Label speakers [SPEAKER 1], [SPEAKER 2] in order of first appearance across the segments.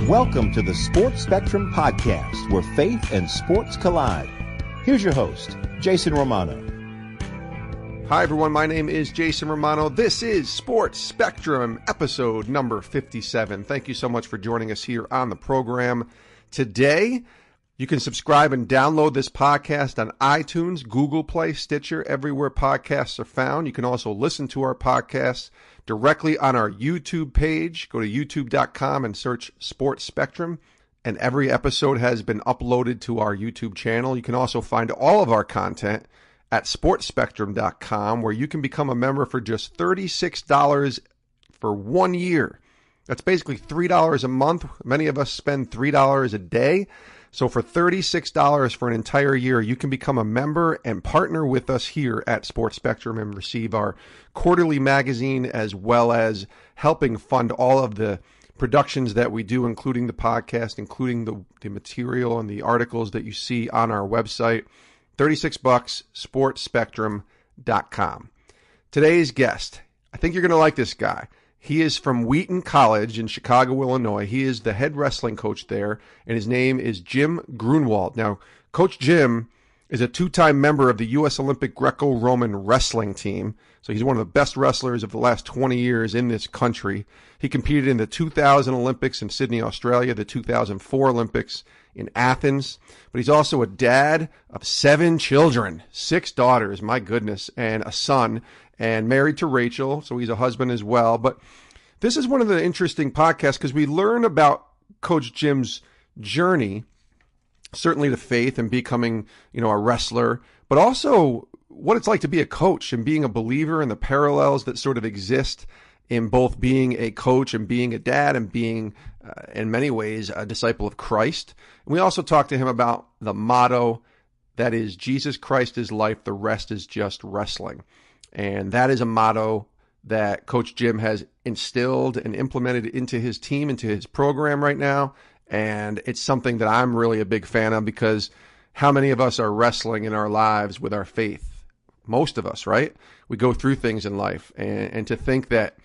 [SPEAKER 1] Welcome to the Sports Spectrum Podcast, where faith and sports collide. Here's your host, Jason Romano.
[SPEAKER 2] Hi, everyone. My name is Jason Romano. This is Sports Spectrum, episode number 57. Thank you so much for joining us here on the program today. You can subscribe and download this podcast on iTunes, Google Play, Stitcher, everywhere podcasts are found. You can also listen to our podcasts directly on our YouTube page. Go to youtube.com and search Sports Spectrum, and every episode has been uploaded to our YouTube channel. You can also find all of our content at sportspectrum.com, where you can become a member for just $36 for 1 year. That's basically $3 a month. Many of us spend $3 a day. So for $36 for an entire year, you can become a member and partner with us here at Sports Spectrum and receive our quarterly magazine, as well as helping fund all of the productions that we do, including the podcast, including the material and the articles that you see on our website. $36, sportspectrum.com. Today's guest, I think you're going to like this guy. He is from Wheaton College in Chicago, Illinois. He is the head wrestling coach there, and his name is Jim Gruenwald. Now, Coach Jim is a two-time member of the U.S. Olympic Greco-Roman wrestling team. So he's one of the best wrestlers of the last 20 years in this country. He competed in the 2000 Olympics in Sydney, Australia, the 2004 Olympics in Athens. But he's also a dad of 7 children, 6 daughters, my goodness, and a son, and married to Rachel, so he's a husband as well. But this is one of the interesting podcasts because we learn about Coach Jim's journey, certainly to faith and becoming, a wrestler, but also what it's like to be a coach and being a believer, and the parallels that sort of exist in both being a coach and being a dad and being, in many ways, a disciple of Christ. And we also talk to him about the motto that is, Jesus Christ is life, the rest is just wrestling. And that is a motto that Coach Jim has instilled and implemented into his team, into his program right now. And it's something that I'm really a big fan of, because how many of us are wrestling in our lives with our faith? Most of us, right? We go through things in life. And to think that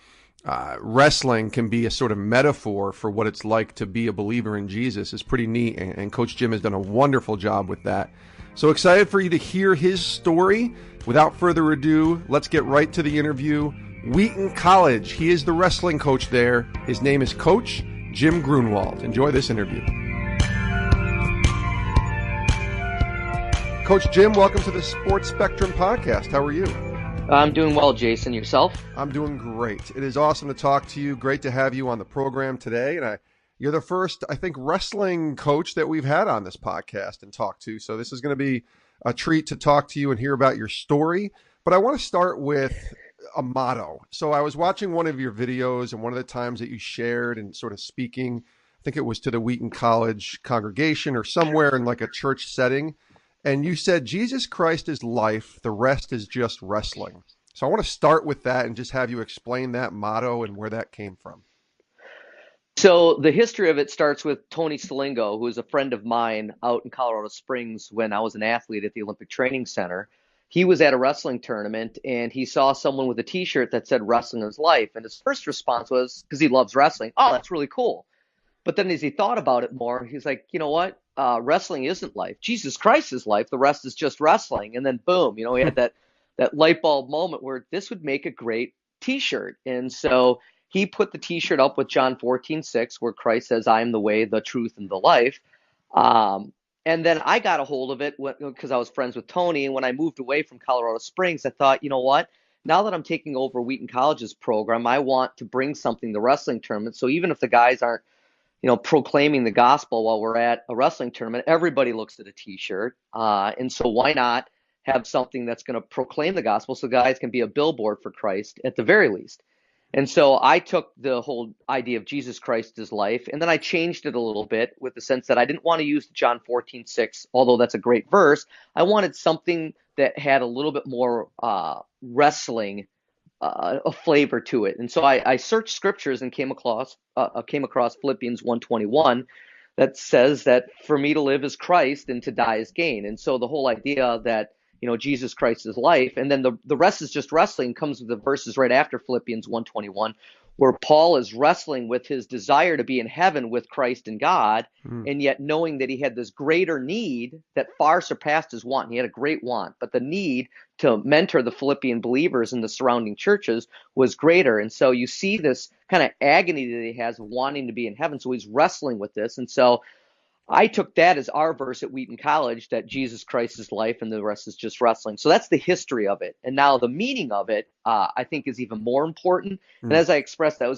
[SPEAKER 2] wrestling can be a sort of metaphor for what it's like to be a believer in Jesus is pretty neat. And Coach Jim has done a wonderful job with that. So excited for you to hear his story. Without further ado, let's get right to the interview. Wheaton College. He is the wrestling coach there. His name is Coach Jim Gruenwald. Enjoy this interview. Coach Jim, welcome to the Sports Spectrum Podcast. How are you?
[SPEAKER 3] I'm doing well, Jason. Yourself?
[SPEAKER 2] I'm doing great. It is awesome to talk to you. Great to have you on the program today. And you're the first, I think, wrestling coach that we've had on this podcast and talk to. So this is going to be a treat to talk to you and hear about your story. But I want to start with a motto. So I was watching one of your videos, and one of the times that you shared and sort of speaking, I think it was to the Wheaton College congregation or somewhere in like a church setting. And you said, Jesus Christ is life, the rest is just wrestling. So I want to start with that and just have you explain that motto and where that came from.
[SPEAKER 3] So the history of it starts with Tony Salingo, who is a friend of mine out in Colorado Springs when I was an athlete at the Olympic Training Center. He was at a wrestling tournament, and he saw someone with a T-shirt that said wrestling is life. And his first response was, because he loves wrestling, oh, that's really cool. But then as he thought about it more, he's like, you know what? Wrestling isn't life. Jesus Christ is life. The rest is just wrestling. And then boom, he had that light bulb moment where this would make a great T-shirt. And so he put the T-shirt up with John 14:6, where Christ says, I am the way, the truth, and the life. And then I got a hold of it because I was friends with Tony. And when I moved away from Colorado Springs, I thought, you know what? Now that I'm taking over Wheaton College's program, I want to bring something to wrestling tournament. So even if the guys aren't, proclaiming the gospel while we're at a wrestling tournament, everybody looks at a T-shirt. And so why not have something that's going to proclaim the gospel so guys can be a billboard for Christ at the very least? And so I took the whole idea of Jesus Christ as life, and then I changed it a little bit with the sense that I didn't want to use John 14:6, although that's a great verse. I wanted something that had a little bit more wrestling a flavor to it. And so I searched scriptures and came across Philippians 1:21 that says that for me to live is Christ and to die is gain. And so the whole idea that Jesus Christ is life, and then the rest is just wrestling comes with the verses right after Philippians 1:21, where Paul is wrestling with his desire to be in heaven with Christ and God, and yet knowing that he had this greater need that far surpassed his want. He had a great want, but the need to mentor the Philippian believers in the surrounding churches was greater. And so you see this kind of agony that he has of wanting to be in heaven. So he's wrestling with this. And so I took that as our verse at Wheaton College, that Jesus Christ is life and the rest is just wrestling. So that's the history of it. And now the meaning of it, I think, is even more important. And as I expressed, I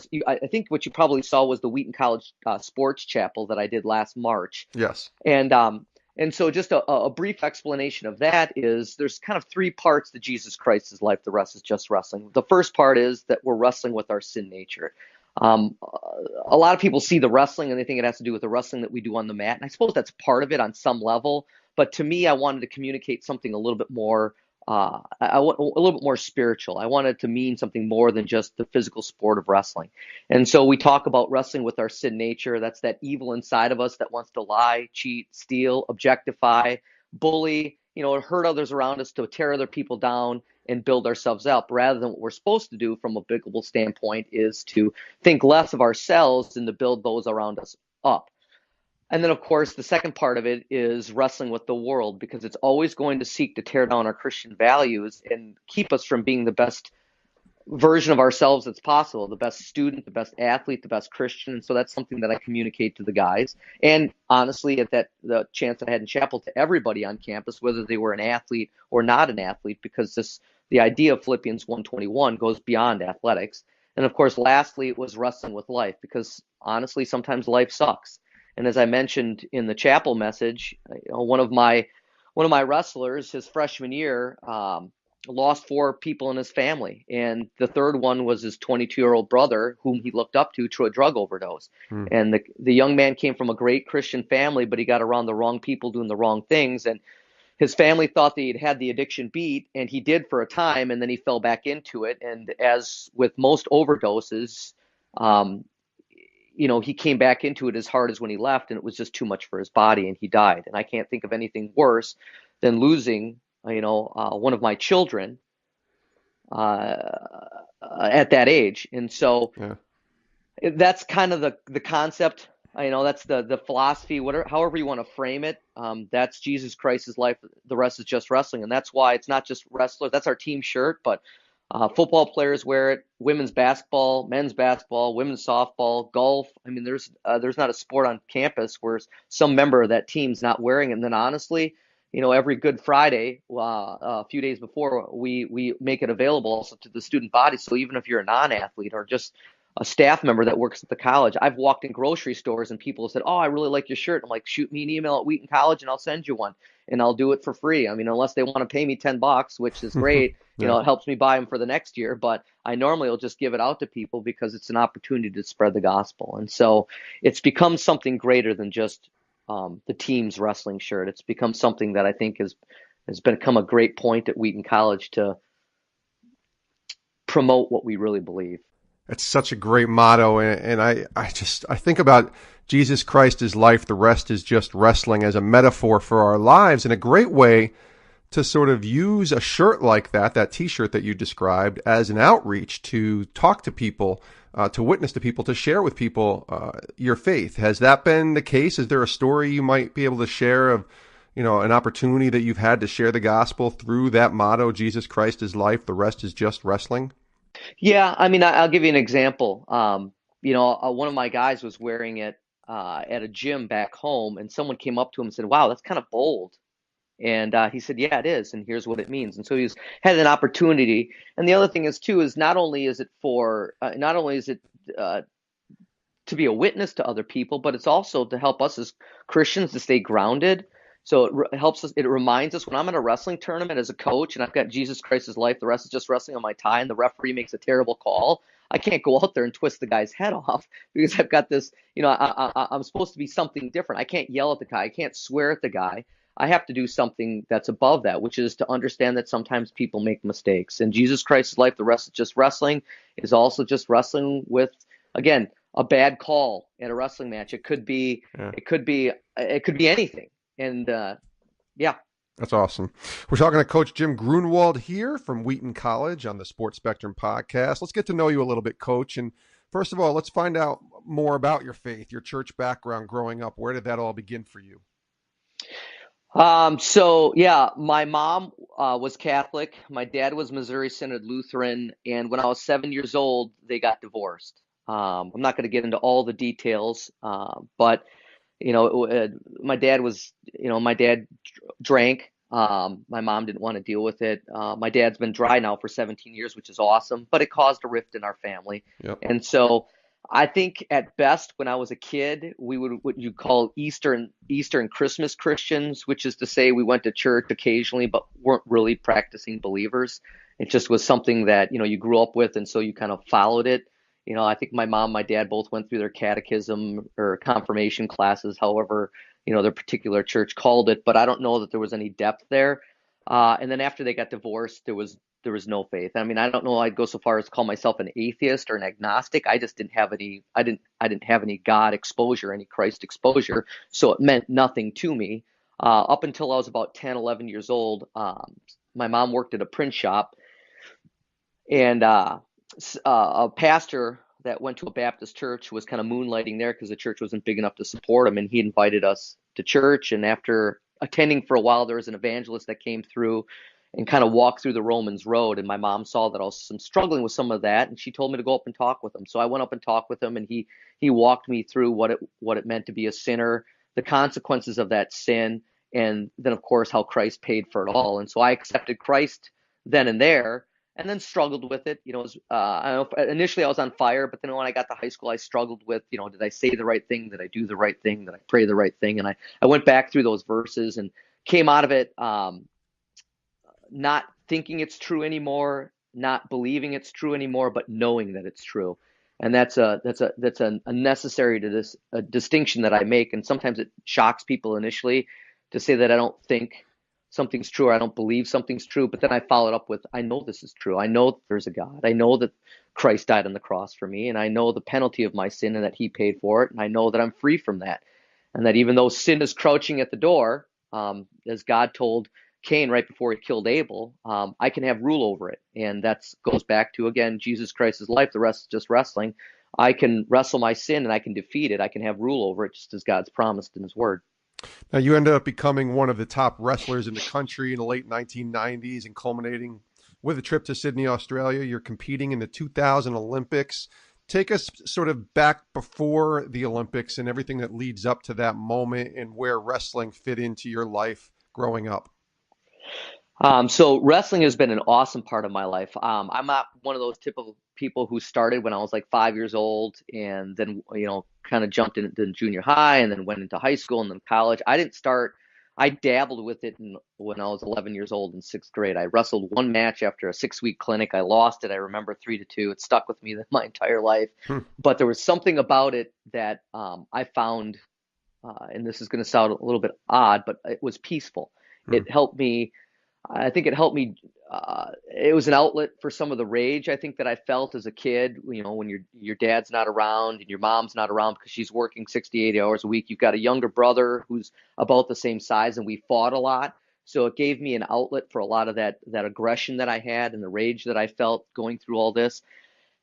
[SPEAKER 3] think what you probably saw was the Wheaton College Sports Chapel that I did last March.
[SPEAKER 2] Yes.
[SPEAKER 3] And so just a brief explanation of that is there's kind of three parts to Jesus Christ is life. The rest is just wrestling. The first part is that we're wrestling with our sin nature. A lot of people see the wrestling and they think it has to do with the wrestling that we do on the mat. And I suppose that's part of it on some level. But to me, I wanted to communicate something a little bit more, a little bit more spiritual. I wanted to mean something more than just the physical sport of wrestling. And so we talk about wrestling with our sin nature. That's that evil inside of us that wants to lie, cheat, steal, objectify, bully, hurt others around us, to tear other people down and build ourselves up, rather than what we're supposed to do from a biblical standpoint is to think less of ourselves and to build those around us up. And then, of course, the second part of it is wrestling with the world, because it's always going to seek to tear down our Christian values and keep us from being the best version of ourselves that's possible, the best student, the best athlete, the best Christian. And so that's something that I communicate to the guys. And honestly, at the chance that I had in chapel, to everybody on campus, whether they were an athlete or not an athlete, because the idea of Philippians 1:21 goes beyond athletics. And of course, lastly, it was wrestling with life, because honestly, sometimes life sucks. And as I mentioned in the chapel message, one of my wrestlers, his freshman year, lost 4 people in his family. And the third one was his 22-year-old brother, whom he looked up to a drug overdose. And the young man came from a great Christian family, but he got around the wrong people doing the wrong things. And his family thought that he'd had the addiction beat, and he did for a time, and then he fell back into it. And as with most overdoses, he came back into it as hard as when he left, and it was just too much for his body, and he died. And I can't think of anything worse than losing one of my children at that age. And so that's kind of the concept. That's the philosophy, however you want to frame it. That's Jesus Christ's life. The rest is just wrestling. And that's why it's not just wrestlers. That's our team shirt, but football players wear it, women's basketball, men's basketball, women's softball, golf. I mean, there's not a sport on campus where some member of that team's not wearing it. And then honestly, every Good Friday, a few days before, we make it available also to the student body. So even if you're a non-athlete or just a staff member that works at the college, I've walked in grocery stores and people have said, "Oh, I really like your shirt." I'm like, "Shoot me an email at Wheaton College and I'll send you one, and I'll do it for free." I mean, unless they want to pay me $10, which is great, it helps me buy them for the next year. But I normally will just give it out to people because it's an opportunity to spread the gospel. And so it's become something greater than just the team's wrestling shirt. It's become something that I think has become a great point at Wheaton College to promote what we really believe.
[SPEAKER 2] It's such a great motto. And I think about Jesus Christ is life, the rest is just wrestling, as a metaphor for our lives, and a great way to sort of use a shirt like that T-shirt that you described, as an outreach to talk to people, to witness to people, to share with people your faith. Has that been the case? Is there a story you might be able to share of, an opportunity that you've had to share the gospel through that motto, Jesus Christ is life, the rest is just wrestling?
[SPEAKER 3] Yeah, I mean, I'll give you an example. One of my guys was wearing it at a gym back home, and someone came up to him and said, "Wow, that's kind of bold." And he said, "Yeah, it is, and here's what it means." And so had an opportunity. And the other thing is not only is it to be a witness to other people, but it's also to help us as Christians to stay grounded. So it helps us. It reminds us when I'm in a wrestling tournament as a coach and I've got Jesus Christ's life, the rest is just wrestling on my tie, and the referee makes a terrible call. I can't go out there and twist the guy's head off because I've got this. I'm supposed to be something different. I can't yell at the guy. I can't swear at the guy. I have to do something that's above that, which is to understand that sometimes people make mistakes. And Jesus Christ's life, the rest is just wrestling, is also just wrestling with, again, a bad call at a wrestling match. It could be anything. And
[SPEAKER 2] That's awesome. We're talking to Coach Jim Gruenwald here from Wheaton College on the Sports Spectrum podcast. Let's get to know you a little bit, Coach. And First of all, let's find out more about your faith, your church background growing up. Where did that all begin for you?
[SPEAKER 3] So yeah, my mom was Catholic. My dad was Missouri Synod Lutheran, and when I was 7 years old, they got divorced. I'm not going to get into all the details, but my dad drank. My mom didn't want to deal with it. My dad's been dry now for 17 years, which is awesome, but it caused a rift in our family.
[SPEAKER 2] Yep.
[SPEAKER 3] And so I think at best, when I was a kid, we would what you call Easter and Christmas Christians, which is to say we went to church occasionally, but weren't really practicing believers. It just was something that, you grew up with, and so you kind of followed it. I think my mom, my dad both went through their catechism or confirmation classes, however, their particular church called it, but I don't know that there was any depth there. And then after they got divorced, there was no faith. I mean, I don't know. I'd go so far as to call myself an atheist or an agnostic. I just didn't have any. I didn't have any God exposure, any Christ exposure. So it meant nothing to me up until I was about 10, 11 years old. My mom worked at a print shop, and a pastor that went to a Baptist church was kind of moonlighting there because the church wasn't big enough to support him, and he invited us to church. And after attending for a while, there was an evangelist that came through and kind of walked through the Romans road, and my mom saw that I was struggling with some of that, and she told me to go up and talk with him. So I went up and talked with him, and he walked me through what it meant to be a sinner, the consequences of that sin, and then of course how Christ paid for it all. And so I accepted Christ then and there, and then struggled with it. I don't know, initially I was on fire, but then when I got to high school, I struggled with, did I say the right thing? Did I do the right thing? Did I pray the right thing? And I went back through those verses and came out of it not thinking it's true anymore, not believing it's true anymore, but knowing that it's true. And that's a necessary to this a distinction that I make. And sometimes it shocks people initially to say that I don't think something's true or I don't believe something's true. But then I follow it up with, I know this is true. I know that there's a God. I know that Christ died on the cross for me, and I know the penalty of my sin and that he paid for it. And I know that I'm free from that. And that even though sin is crouching at the door, as God told Cain right before he killed Abel, I can have rule over it. And that goes back to, again, Jesus Christ's life. The rest is just wrestling. I can wrestle my sin and I can defeat it. I can have rule over it, just as God's promised in his word.
[SPEAKER 2] Now, you ended up becoming one of the top wrestlers in the country in the late 1990s and culminating with a trip to Sydney, Australia. You're competing in the 2000 Olympics. Take us sort of back before the Olympics and everything that leads up to that moment and where wrestling fit into your life growing up.
[SPEAKER 3] So wrestling has been an awesome part of my life. I'm not one of those typical people who started when I was like 5 years old and then, kind of jumped into junior high and then went into high school and then college. I dabbled with it when I was 11 years old in sixth grade. I wrestled one match after a 6-week clinic. I lost it. I remember 3-2. It stuck with me my entire life. But there was something about it that I found, and this is going to sound a little bit odd, but it was peaceful. It helped me. I think it helped me. It was an outlet for some of the rage I think that I felt as a kid. When your dad's not around and your mom's not around because she's working 60, 80 hours a week. You've got a younger brother who's about the same size, and we fought a lot. So it gave me an outlet for a lot of that aggression that I had and the rage that I felt going through all this.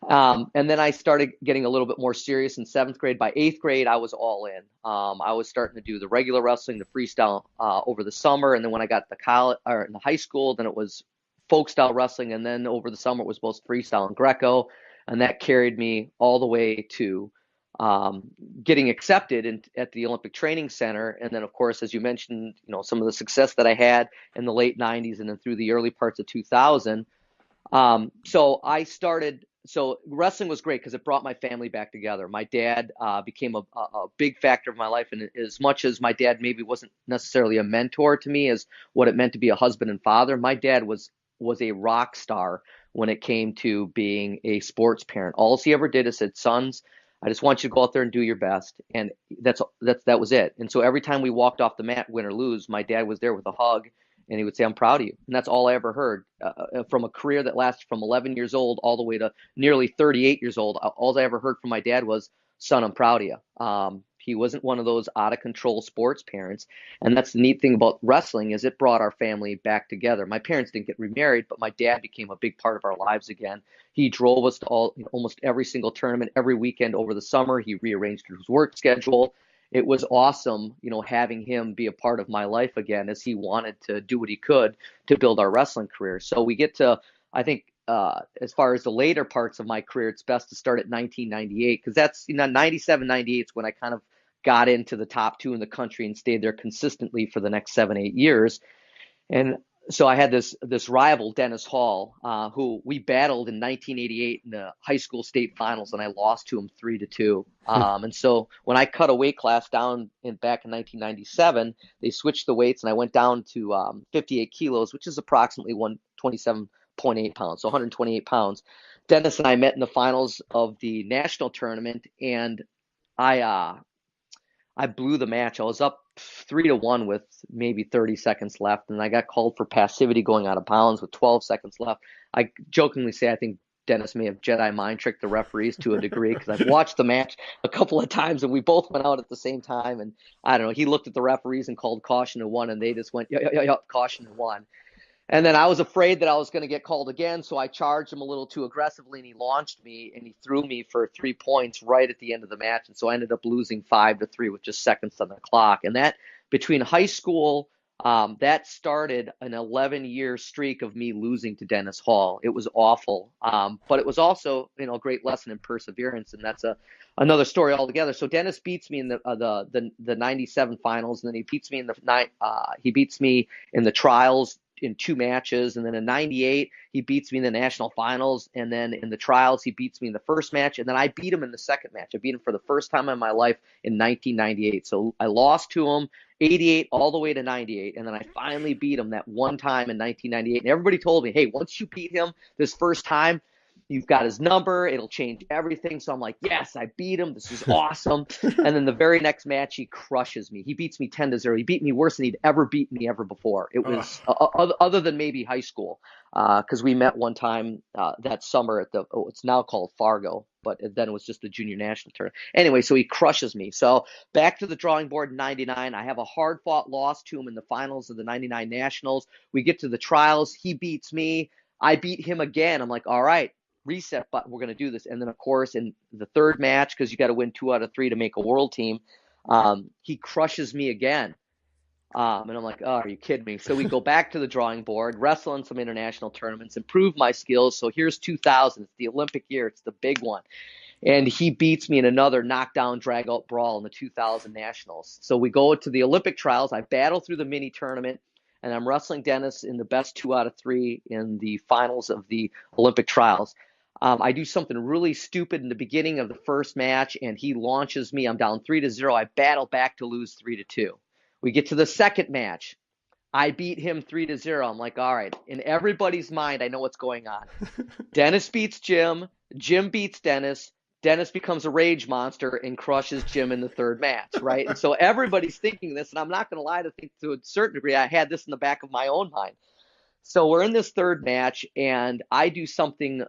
[SPEAKER 3] And then I started getting a little bit more serious in seventh grade. By eighth grade, I was all in. I was starting to do the regular wrestling, the freestyle over the summer. And then when I got to college or in the high school, then it was folk style wrestling. And then over the summer, it was both freestyle and Greco. And that carried me all the way to getting accepted at the Olympic Training Center. And then, of course, as you mentioned, some of the success that I had in the late 90s and then through the early parts of 2000. So wrestling was great because it brought my family back together. My dad became a big factor of my life. And as much as my dad maybe wasn't necessarily a mentor to me as what it meant to be a husband and father, my dad was a rock star when it came to being a sports parent. All he ever did is said, sons, I just want you to go out there and do your best. And that was it. And so every time we walked off the mat, win or lose, my dad was there with a hug. And he would say, I'm proud of you. And that's all I ever heard from a career that lasted from 11 years old all the way to nearly 38 years old. All I ever heard from my dad was, son, I'm proud of you. He wasn't one of those out of control sports parents. And that's the neat thing about wrestling is it brought our family back together. My parents didn't get remarried, but my dad became a big part of our lives again. He drove us to almost every single tournament, every weekend over the summer. He rearranged his work schedule. It was awesome, having him be a part of my life again as he wanted to do what he could to build our wrestling career. So we get to, I think, as far as the later parts of my career, it's best to start at 1998 because that's 97, 98 is when I kind of got into the top 2 in the country and stayed there consistently for the next 7, 8 years. And so I had this rival, Dennis Hall, who we battled in 1988 in the high school state finals, and I lost to him 3-2. And so when I cut a weight class down back in 1997, they switched the weights, and I went down to 58 kilos, which is approximately 127.8 pounds, so 128 pounds. Dennis and I met in the finals of the national tournament, and I blew the match. I was up 3-1 with maybe 30 seconds left, and I got called for passivity going out of bounds with 12 seconds left. I jokingly say I think Dennis may have Jedi mind tricked the referees to a degree because I've watched the match a couple of times, and we both went out at the same time. And I don't know, he looked at the referees and called caution and won, and they just went, yeah, caution and won. And then I was afraid that I was going to get called again, so I charged him a little too aggressively, and he launched me, and he threw me for 3 points right at the end of the match. And so I ended up losing 5-3 with just seconds on the clock. And that, between high school, that started an 11-year streak of me losing to Dennis Hall. It was awful, but it was also, a great lesson in perseverance, and that's another story altogether. So Dennis beats me in the 97 finals, and then he beats me in the trials in 2 matches, and then in 98 he beats me in the national finals, and then in the trials he beats me in the first match, and then I beat him in the second match. I beat him for the first time in my life in 1998. So I lost to him 88 all the way to 98, and then I finally beat him that one time in 1998. And everybody told me, hey, once you beat him this first time, you've got his number, it'll change everything. So I'm like, yes, I beat him. This is awesome. And then the very next match, he crushes me. He beats me 10-0. He beat me worse than he'd ever beaten me ever before. It was other than maybe high school, because we met one time that summer at it's now called Fargo, but then it was just the junior national tournament. Anyway, so he crushes me. So back to the drawing board in 99. I have a hard-fought loss to him in the finals of the 99 nationals. We get to the trials. He beats me. I beat him again. I'm like, all right, reset button, we're going to do this. And then, of course, in the third match, because you got to win 2 out of 3 to make a world team, he crushes me again. And I'm like, oh, are you kidding me? So we go back to the drawing board, wrestle in some international tournaments, improve my skills. So here's 2000. It's the Olympic year. It's the big one. And he beats me in another knockdown, drag-out brawl in the 2000 nationals. So we go to the Olympic trials. I battle through the mini tournament, and I'm wrestling Dennis in the best 2 out of 3 in the finals of the Olympic trials. I do something really stupid in the beginning of the first match, and he launches me. I'm down 3-0. I battle back to lose 3-2. We get to the second match. I beat him 3-0. I'm like, all right. In everybody's mind, I know what's going on. Dennis beats Jim. Jim beats Dennis. Dennis becomes a rage monster and crushes Jim in the third match, right? And so everybody's thinking this, and I'm not going to lie, to a certain degree, I had this in the back of my own mind. So we're in this third match, and I do something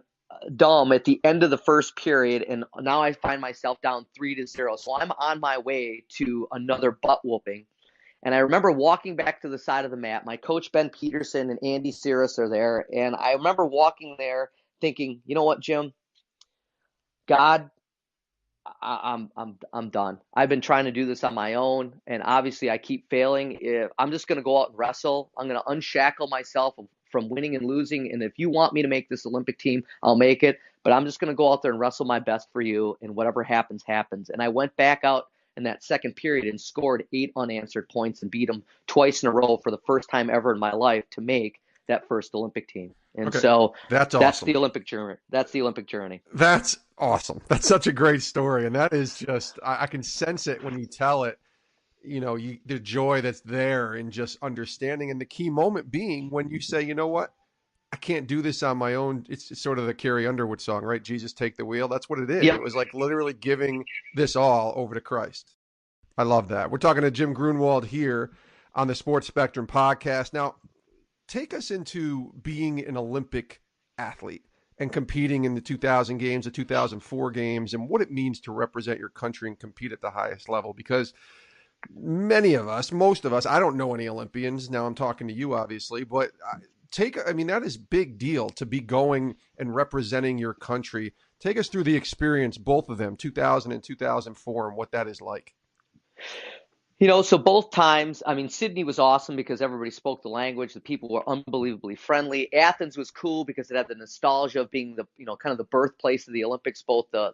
[SPEAKER 3] dumb at the end of the first period, and now I find myself down 3-0. So I'm on my way to another butt whooping. And I remember walking back to the side of the mat. My coach, Ben Peterson, and Andy Cirrus are there. And I remember walking there thinking, you know what, Jim? God, I'm done. I've been trying to do this on my own, and obviously I keep failing. I'm just going to go out and wrestle. I'm going to unshackle myself from winning and losing. And if you want me to make this Olympic team, I'll make it. But I'm just going to go out there and wrestle my best for you, and whatever happens, happens. And I went back out in that second period and scored 8 unanswered points and beat them twice in a row for the first time ever in my life to make that first Olympic team. And okay, so that's awesome. The Olympic journey. That's the Olympic journey.
[SPEAKER 2] That's awesome. That's such a great story. And that is just, I can sense it when you tell it, the joy that's there in just understanding. And the key moment being when you say, you know what, I can't do this on my own. It's sort of the Carrie Underwood song, right? Jesus, take the wheel. That's what it is. Yep. It was like literally giving this all over to Christ. I love that. We're talking to Jim Gruenwald here on the Sports Spectrum podcast. Now, take us into being an Olympic athlete and competing in the 2000 games, the 2004 games, and what it means to represent your country and compete at the highest level. Because many of us, most of us, I don't know any Olympians. Now I'm talking to you, obviously, but that is big deal to be going and representing your country. Take us through the experience, both of them, 2000 and 2004, and what that is like.
[SPEAKER 3] So both times, Sydney was awesome because everybody spoke the language. The people were unbelievably friendly. Athens was cool because it had the nostalgia of being the, kind of the birthplace of the Olympics, both the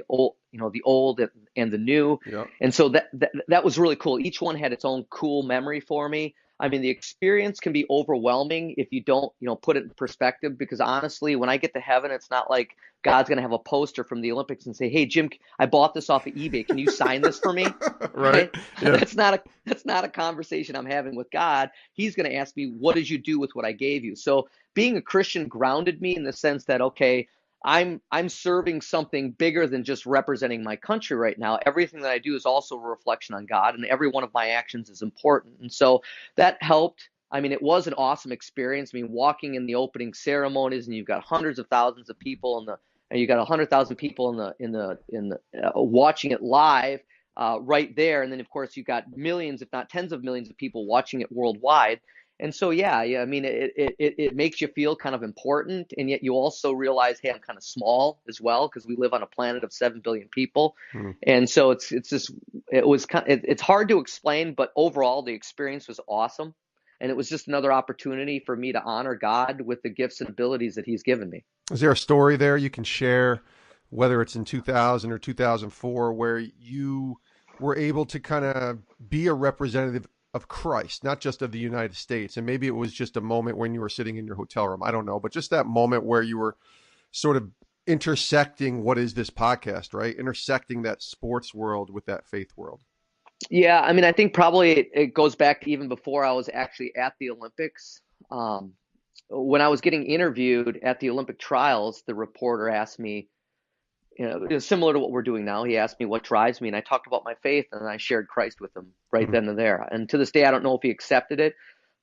[SPEAKER 3] old, the old and the new.
[SPEAKER 2] Yeah.
[SPEAKER 3] And so that was really cool. Each one had its own cool memory for me. The experience can be overwhelming if you don't, put it in perspective, because honestly, when I get to heaven, it's not like God's going to have a poster from the Olympics and say, "Hey, Jim, I bought this off of eBay. Can you sign this for me?"
[SPEAKER 2] Right. Yeah.
[SPEAKER 3] That's not a conversation I'm having with God. He's going to ask me, "What did you do with what I gave you?" So being a Christian grounded me in the sense that, okay, I'm serving something bigger than just representing my country right now. Everything that I do is also a reflection on God, and every one of my actions is important. And so that helped. It was an awesome experience. Walking in the opening ceremonies, and you've got hundreds of thousands of people and you got 100,000 people in the watching it live right there, and then of course you've got millions, if not tens of millions, of people watching it worldwide. And so, it makes you feel kind of important, and yet you also realize, hey, I'm kind of small as well, because we live on a planet of 7 billion people. And so it's hard to explain, but overall the experience was awesome, and it was just another opportunity for me to honor God with the gifts and abilities that He's given me.
[SPEAKER 2] Is there a story there you can share, whether it's in 2000 or 2004, where you were able to kind of be a representative of Christ, not just of the United States? And maybe it was just a moment when you were sitting in your hotel room, I don't know, but just that moment where you were sort of intersecting what is this podcast, right? Intersecting that sports world with that faith world.
[SPEAKER 3] Yeah, I think probably it goes back even before I was actually at the Olympics. When I was getting interviewed at the Olympic trials, the reporter asked me, similar to what we're doing now, he asked me what drives me, and I talked about my faith, and I shared Christ with him right then and there. And to this day, I don't know if he accepted it,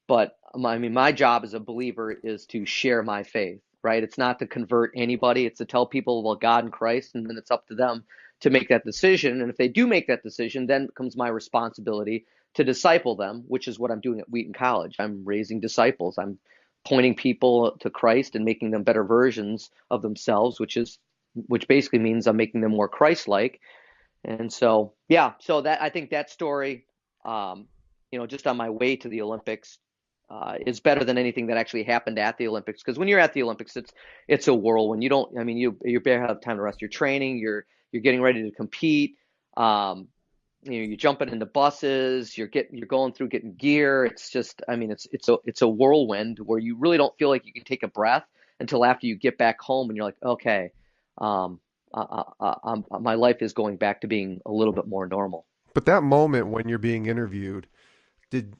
[SPEAKER 3] but my job as a believer is to share my faith, right? It's not to convert anybody. It's to tell people about God and Christ, and then it's up to them to make that decision. And if they do make that decision, then comes my responsibility to disciple them, which is what I'm doing at Wheaton College. I'm raising disciples. I'm pointing people to Christ and making them better versions of themselves, which basically means I'm making them more Christ-like. And so, so that, I think that story, just on my way to the Olympics, is better than anything that actually happened at the Olympics. Because when you're at the Olympics, it's a whirlwind. You don't, you barely have time to rest your training. You're getting ready to compete. You're jumping into buses. You're going through getting gear. It's just, it's a whirlwind where you really don't feel like you can take a breath until after you get back home and you're like, okay, my life is going back to being a little bit more normal.
[SPEAKER 2] But that moment when you're being interviewed,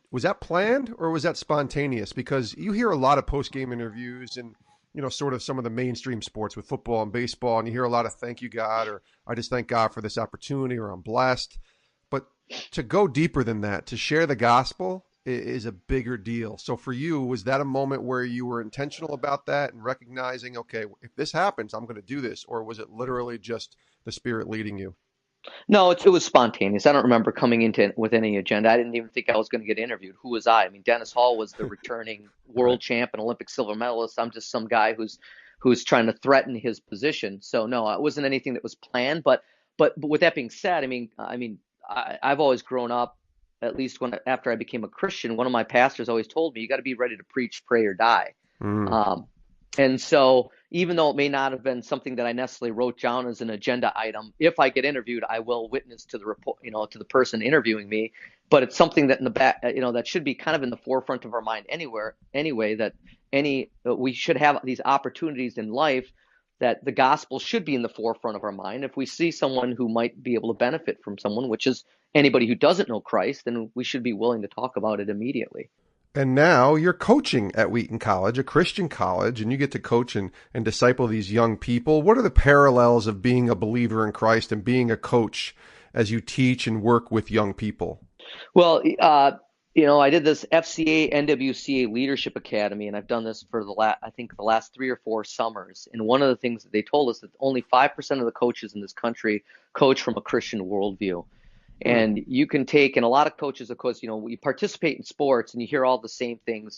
[SPEAKER 2] was that planned or was that spontaneous? Because you hear a lot of post-game interviews and, sort of some of the mainstream sports with football and baseball, and you hear a lot of thank you, God, or I just thank God for this opportunity, or I'm blessed. But to go deeper than that, to share the gospel is a bigger deal. So for you, was that a moment where you were intentional about that and recognizing, okay, if this happens, I'm going to do this? Or was it literally just the Spirit leading you?
[SPEAKER 3] No, it was spontaneous. I don't remember coming into with any agenda. I didn't even think I was going to get interviewed. Who was I? Dennis Hall was the returning world champ and Olympic silver medalist. I'm just some guy who's trying to threaten his position. So no, it wasn't anything that was planned. But with that being said, I've always grown up, at least after I became a Christian, one of my pastors always told me, you got to be ready to preach, pray, or die. And so even though it may not have been something that I necessarily wrote down as an agenda item, if I get interviewed, I will witness to the report, to the person interviewing me. But it's something that in the back, that should be kind of in the forefront of our mind anyway, that we should have these opportunities in life, that the gospel should be in the forefront of our mind. If we see someone who might be able to benefit from someone, which is anybody who doesn't know Christ, then we should be willing to talk about it immediately.
[SPEAKER 2] And now you're coaching at Wheaton College, a Christian college, and you get to coach and disciple these young people. What are the parallels of being a believer in Christ and being a coach as you teach and work with young people?
[SPEAKER 3] Well, I did this FCA NWCA Leadership Academy, and I've done this for I think the last 3 or 4 summers. And one of the things that they told us that only 5% of the coaches in this country coach from a Christian worldview.
[SPEAKER 2] Hmm.
[SPEAKER 3] And you can take, and a lot of coaches, of course, we participate in sports and you hear all the same things.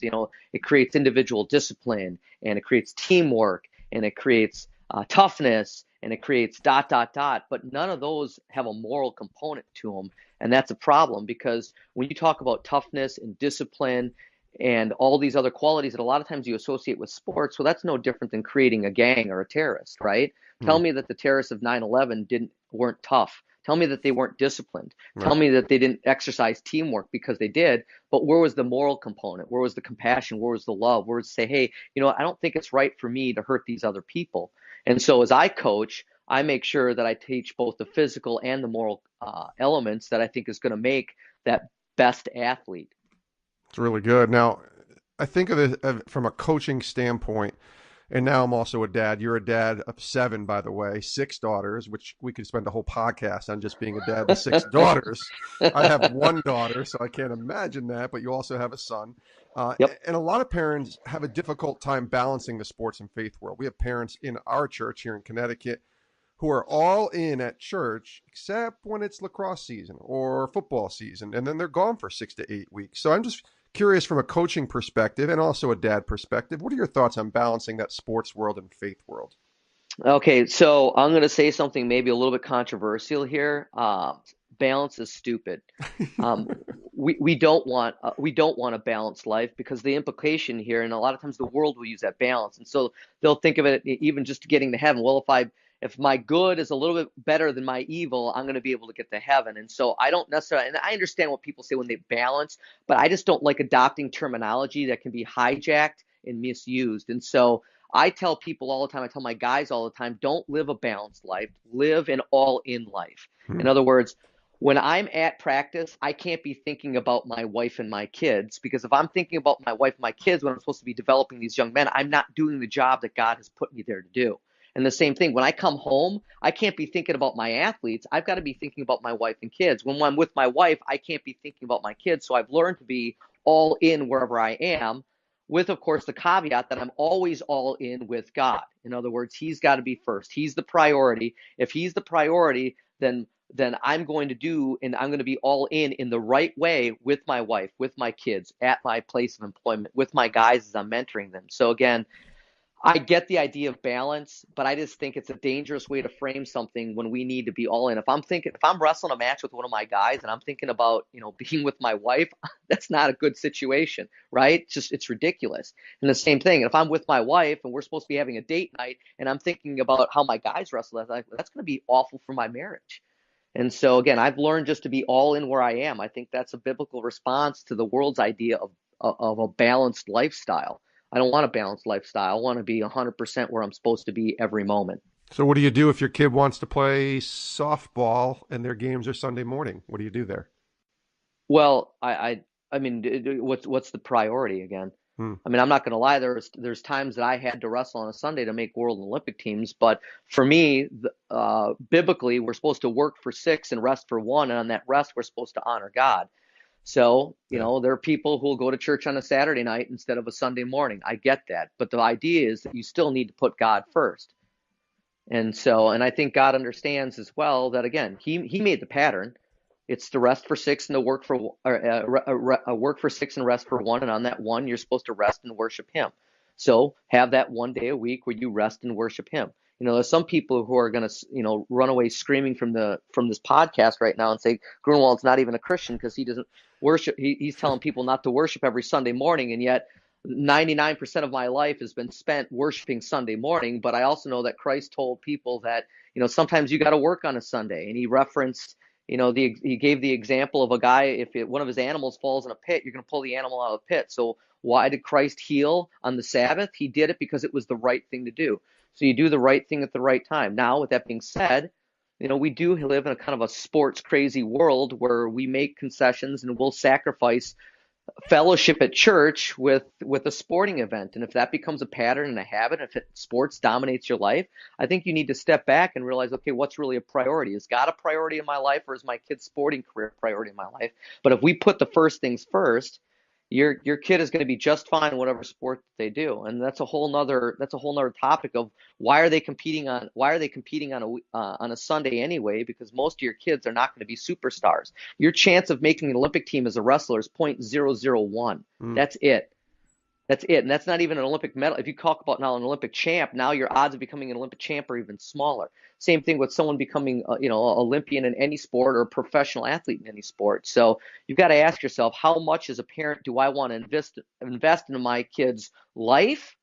[SPEAKER 3] It creates individual discipline and it creates teamwork and it creates toughness and it creates dot, dot, dot. But none of those have a moral component to them. And that's a problem because when you talk about toughness and discipline and all these other qualities that a lot of times you associate with sports, well, that's no different than creating a gang or a terrorist, right?
[SPEAKER 2] Hmm.
[SPEAKER 3] Tell me that the terrorists of 9/11 weren't tough. Tell me that they weren't disciplined. Tell
[SPEAKER 2] Right.
[SPEAKER 3] me that they didn't exercise teamwork, because they did. But where was the moral component? Where was the compassion? Where was the love? Where was to say, hey, I don't think it's right for me to hurt these other people. And so as I coach, I make sure that I teach both the physical and the moral elements that I think is going to make that best athlete.
[SPEAKER 2] It's really good. Now, I think of it from a coaching standpoint, and now I'm also a dad. You're a dad of 7, by the way, 6 daughters, which we could spend a whole podcast on just being a dad of 6 daughters. I have 1 daughter, so I can't imagine that, but you also have a son.
[SPEAKER 3] Yep.
[SPEAKER 2] And a lot of parents have a difficult time balancing the sports and faith world. We have parents in our church here in Connecticut who are all in at church except when it's lacrosse season or football season, and then they're gone for 6 to 8 weeks. So I'm just curious from a coaching perspective and also a dad perspective, what are your thoughts on balancing that sports world and faith world?
[SPEAKER 3] Okay, so I'm going to say something maybe a little bit controversial here. Balance is stupid. Um, we don't want a balanced life, because the implication here, and a lot of times the world will use that balance, and so they'll think of it even just getting to heaven. Well, if my good is a little bit better than my evil, I'm going to be able to get to heaven. And so I don't necessarily, and I understand what people say when they balance, but I just don't like adopting terminology that can be hijacked and misused. And so I tell people all the time, I tell my guys all the time, don't live a balanced life, live an all-in life.
[SPEAKER 2] Hmm.
[SPEAKER 3] In other words, when I'm at practice, I can't be thinking about my wife and my kids, because if I'm thinking about my wife and my kids when I'm supposed to be developing these young men, I'm not doing the job that God has put me there to do. And the same thing, when I come home, I can't be thinking about my athletes. I've got to be thinking about my wife and kids. When I'm with my wife, I can't be thinking about my kids. So I've learned to be all in wherever I am, with, of course, the caveat that I'm always all in with God. In other words, He's got to be first. He's the priority. If He's the priority, then I'm going to do, and I'm going to be all in the right way with my wife, with my kids, at my place of employment, with my guys as I'm mentoring them. So again, I get the idea of balance, but I just think it's a dangerous way to frame something when we need to be all in. If I'm wrestling a match with one of my guys and I'm thinking about, being with my wife, that's not a good situation, right? It's ridiculous. And the same thing, if I'm with my wife and we're supposed to be having a date night and I'm thinking about how my guys wrestle, that's going to be awful for my marriage. And so again, I've learned just to be all in where I am. I think that's a biblical response to the world's idea of a balanced lifestyle. I don't want a balanced lifestyle. I want to be 100% where I'm supposed to be every moment.
[SPEAKER 2] So what do you do if your kid wants to play softball and their games are Sunday morning? What do you do there?
[SPEAKER 3] Well, I mean, what's the priority again?
[SPEAKER 2] Hmm.
[SPEAKER 3] I mean, I'm not going to lie. There's times that I had to wrestle on a Sunday to make World and Olympic teams, but for me, biblically, we're supposed to work for 6 and rest for 1, and on that rest, we're supposed to honor God. So,
[SPEAKER 2] Yeah.
[SPEAKER 3] there are people who will go to church on a Saturday night instead of a Sunday morning. I get that, but the idea is that you still need to put God first. And so, and I think God understands as well that, again, He made the pattern. It's the rest for 6 and the work for a work for 6 and rest for 1, and on that 1 you're supposed to rest and worship Him. So have that one day a week where you rest and worship Him. There's some people who are going to run away screaming from this podcast right now and say Gruenwald's not even a Christian because he doesn't worship. He's telling people not to worship every Sunday morning, and yet 99% of my life has been spent worshiping Sunday morning. But I also know that Christ told people that sometimes you got to work on a Sunday, and He referenced. He gave the example of a guy, if one of his animals falls in a pit, you're going to pull the animal out of the pit. So why did Christ heal on the Sabbath? He did it because it was the right thing to do. So you do the right thing at the right time. Now, with that being said, we do live in a kind of a sports crazy world where we make concessions and we'll sacrifice fellowship at church with a sporting event. And if that becomes a pattern and a habit, if sports dominates your life, I think you need to step back and realize, okay, what's really a priority? Is God a priority in my life, or is my kid's sporting career a priority in my life? But if we put the first things first, your kid is going to be just fine whatever sport they do. And that's a whole nother topic of why are they competing on a Sunday anyway, because most of your kids are not going to be superstars. Your chance of making an Olympic team as a wrestler is 0.001. That's it. That's it. And that's not even an Olympic medal. If you talk about now an Olympic champ, now your odds of becoming an Olympic champ are even smaller. Same thing with someone becoming, an Olympian in any sport or a professional athlete in any sport. So you've got to ask yourself, how much as a parent do I want to invest into my kid's life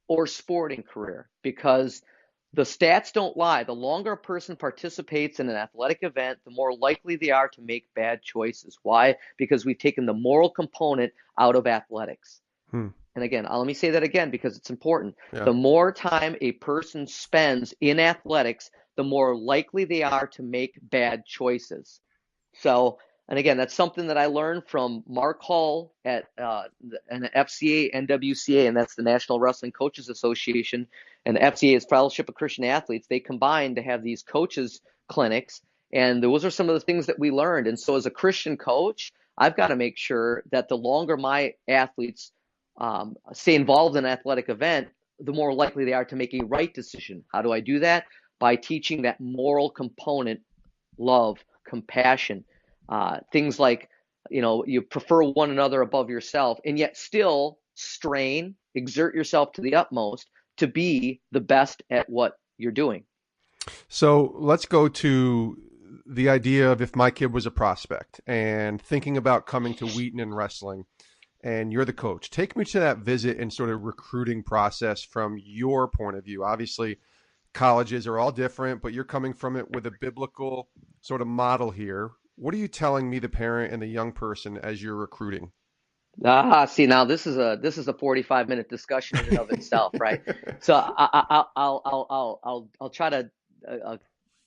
[SPEAKER 3] or sporting career? Because the stats don't lie. The longer a person participates in an athletic event, the more likely they are to make bad choices. Why? Because we've taken the moral component out of athletics. And again, let me say that again because it's important. Yeah. The more time a person spends in athletics, the more likely they are to make bad choices. So, and again, that's something that I learned from Mark Hall at an FCA, NWCA, and that's the National Wrestling Coaches Association, and the FCA is Fellowship of Christian Athletes. They combine to have these coaches clinics, and those are some of the things that we learned. And so as a Christian coach, I've got to make sure that the longer my athletes stay involved in an athletic event, the more likely they are to make a right decision. How do I do that? By teaching that moral component, love, compassion, things like, you prefer one another above yourself, and yet still exert yourself to the utmost to be the best at what you're doing.
[SPEAKER 2] So let's go to the idea of if my kid was a prospect and thinking about coming to Wheaton and wrestling, and you're the coach. Take me to that visit and sort of recruiting process from your point of view. Obviously, colleges are all different, but you're coming from it with a biblical sort of model here. What are you telling me, the parent and the young person, as you're recruiting?
[SPEAKER 3] See, now this is a 45-minute discussion in and of itself, right? So I'll try to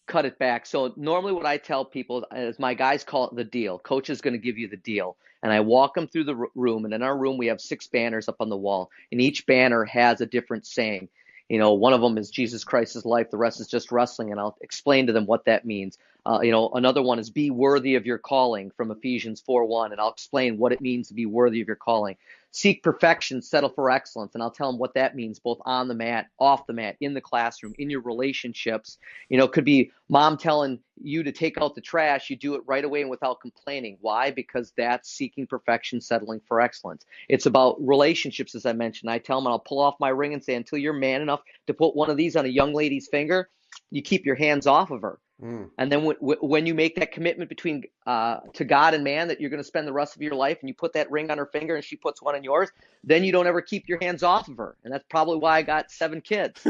[SPEAKER 3] cut it back. So normally what I tell people is, my guys call it the deal. Coach is going to give you the deal. And I walk them through the room. And in our room, we have 6 banners up on the wall. And each banner has a different saying. One of them is Jesus Christ is life. The rest is just wrestling. And I'll explain to them what that means. Another one is be worthy of your calling from Ephesians 4:1. And I'll explain what it means to be worthy of your calling. Seek perfection, settle for excellence. And I'll tell them what that means, both on the mat, off the mat, in the classroom, in your relationships. It could be mom telling you to take out the trash. You do it right away and without complaining. Why? Because that's seeking perfection, settling for excellence. It's about relationships, as I mentioned. I tell them, I'll pull off my ring and say, until you're man enough to put one of these on a young lady's finger, you keep your hands off of her. And then when you make that commitment between to God and man that you're going to spend the rest of your life, and you put that ring on her finger and she puts one on yours, then you don't ever keep your hands off of her. And that's probably why I got 7 kids,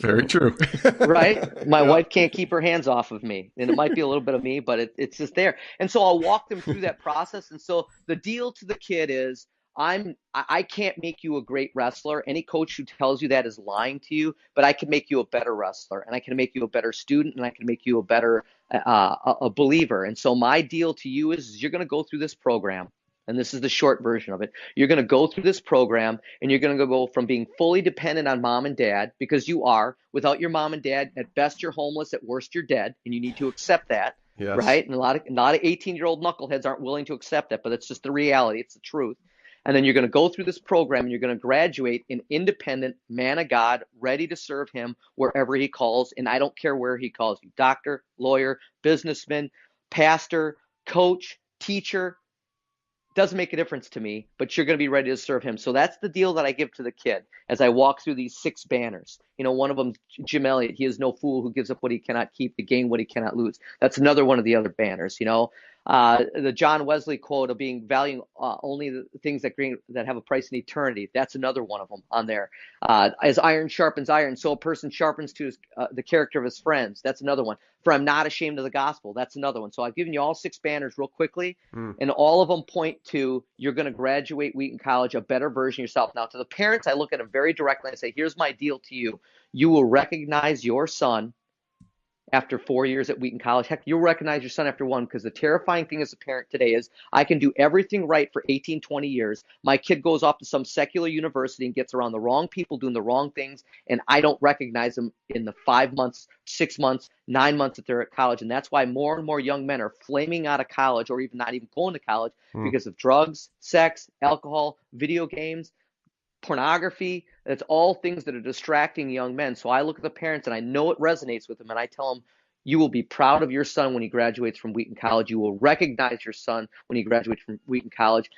[SPEAKER 2] Very true.
[SPEAKER 3] Right? My wife can't keep her hands off of me. And it might be a little bit of me, but it's just there. And so I'll walk them through that process. And so the deal to the kid is, I can't make you a great wrestler. Any coach who tells you that is lying to you, but I can make you a better wrestler, and I can make you a better student, and I can make you a better a believer. And so my deal to you is you're going to go through this program, and this is the short version of it. You're going to go through this program, and you're going to go from being fully dependent on mom and dad, because you are. Without your mom and dad, at best you're homeless, at worst you're dead, and you need to accept that. Yes. Right? And a lot of 18-year-old knuckleheads aren't willing to accept that, but it's just the reality. It's the truth. And then you're going to go through this program, and you're going to graduate an independent man of God, ready to serve him wherever he calls. And I don't care where he calls you: doctor, lawyer, businessman, pastor, coach, teacher. Doesn't make a difference to me, but you're going to be ready to serve him. So that's the deal that I give to the kid as I walk through these 6 banners. One of them, Jim Elliott, he is no fool who gives up what he cannot keep to gain what he cannot lose. That's another one of the other banners. The John Wesley quote of being valuing only the things that have a price in eternity. That's another one of them on there. As iron sharpens iron, so a person sharpens to the character of his friends. That's another one. For I'm not ashamed of the gospel. That's another one. So I've given you all 6 banners real quickly, and all of them point to you're going to graduate Wheaton College a better version of yourself. Now, to the parents, I look at them very directly and I say, here's my deal to you. You will recognize your son after 4 years at Wheaton College. Heck, you'll recognize your son after one, because the terrifying thing as a parent today is I can do everything right for 18, 20 years. My kid goes off to some secular university and gets around the wrong people doing the wrong things, and I don't recognize them in the 5 months, 6 months, 9 months that they're at college. And that's why more and more young men are flaming out of college, or even not even going to college, because of drugs, sex, alcohol, video games, pornography. That's all things that are distracting young men. So I look at the parents and I know it resonates with them, and I tell them, you will be proud of your son when he graduates from Wheaton College. You will recognize your son when he graduates from Wheaton College,